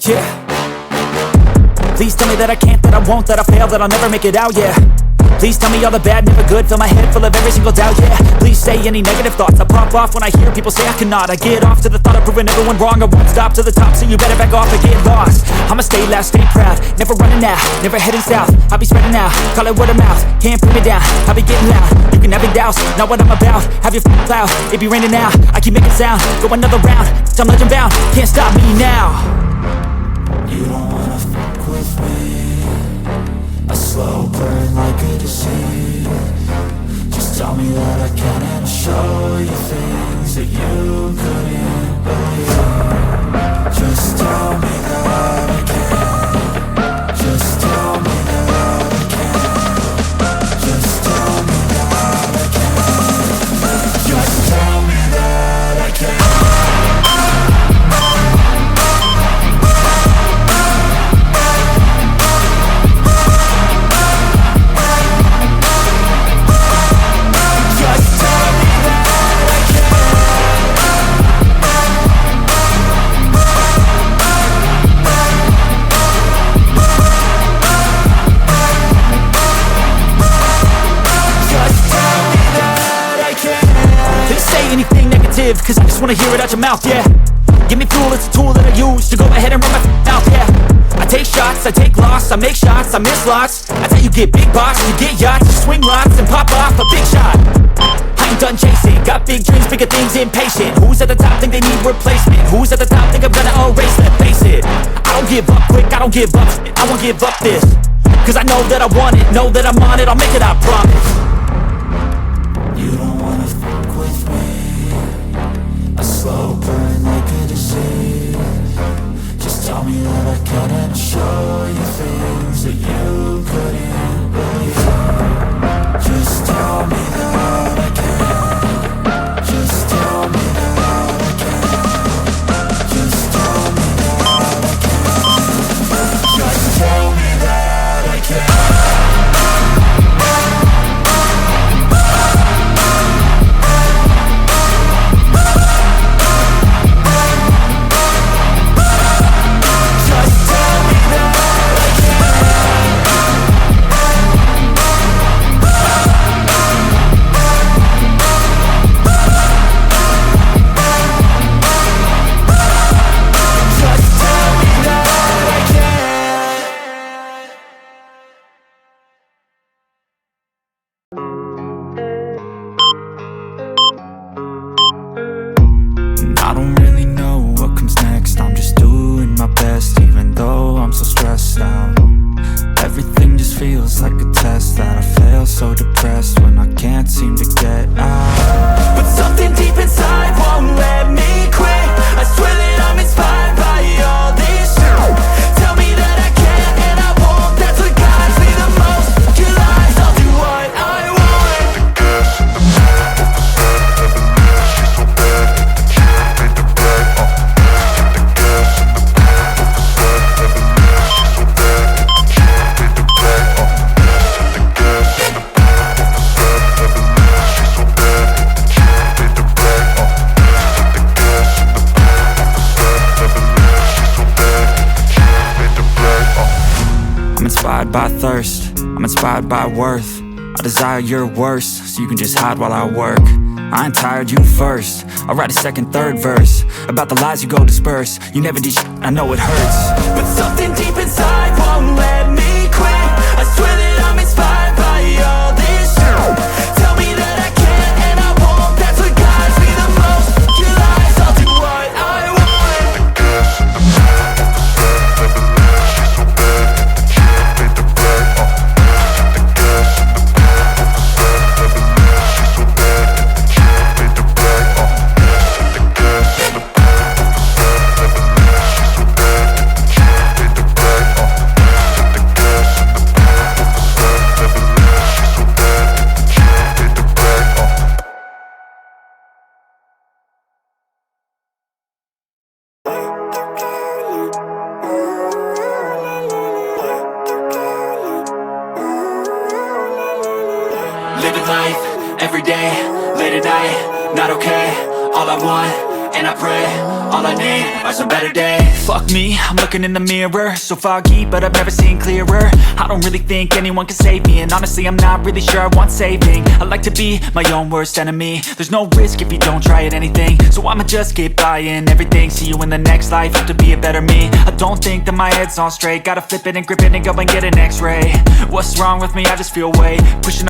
Yeah. Please tell me that I can't, that I won't, that I fail, that I'll never make it out, yeah. Please tell me all the bad, never good, fill my head full of every single doubt, yeah. Please say any negative thoughts, I pop off when I hear people say I cannot. I get off to the thought of proving everyone wrong, I won't stop to the top, so you better back off and get lost. I'ma stay loud, stay proud, never running out, never heading south. I'll be spreading out, call it word of mouth, can't put me down, I'll be getting loud. You can have your doubts, not what I'm about, have your cloud, it be raining now. I keep making sound, go another round, I'm legend bound, can't stop me now. You don't wanna fuck with me, a slow burn like a disease. Just tell me that I can and I'll show you things that you couldn't believe. Just tell me that I can. Just tell me that I can. Just tell me that I can. Just tell me that I can. Cause I just wanna hear it out your mouth, yeah. Give me fuel, it's a tool that I use to go ahead and run my mouth, yeah. I take shots, I take loss, I make shots, I miss lots. That's how you get big box, you get yachts, you swing lots and pop off a big shot. I ain't done chasing, got big dreams, bigger things, impatient. Who's at the top think they need replacement? Who's at the top think I'm gonna erase, let's face it. I don't give up quick, I don't give up shit, I won't give up this. Cause I know that I want it, know that I'm on it, I'll make it, I promise. You don't wanna fuck with me, a slow burn like a disease. Just tell me that I can and I'll show you things that you couldn't believe. Just tell me that I can. Just tell me that I can. Just tell me that I can. Just tell me that I can. I'm inspired by worth. I desire your worst, so you can just hide while I work. I ain't tired, you first. I'll write a second, third verse about the lies you go disperse. You never did shit, I know it hurts, but something deep inside won't let me quit. I swear that I'm inspired by all this shit. Tell me that I can't and I won't. That's what guides me the most. Your lies, I'll do what I want. Living life, every day, late at night, not okay. All I want and I pray. All I need are some better days. Fuck me, I'm looking in the mirror. So foggy, but I've never seen clearer. I don't really think anyone can save me, and honestly I'm not really sure I want saving. I like to be my own worst enemy. There's no risk if you don't try at anything, so I'ma just keep buying everything. See you in the next life, hope to be a better me. I don't think that my head's on straight. Gotta flip it and grip it and go and get an x-ray. What's wrong with me? I just feel weight pushing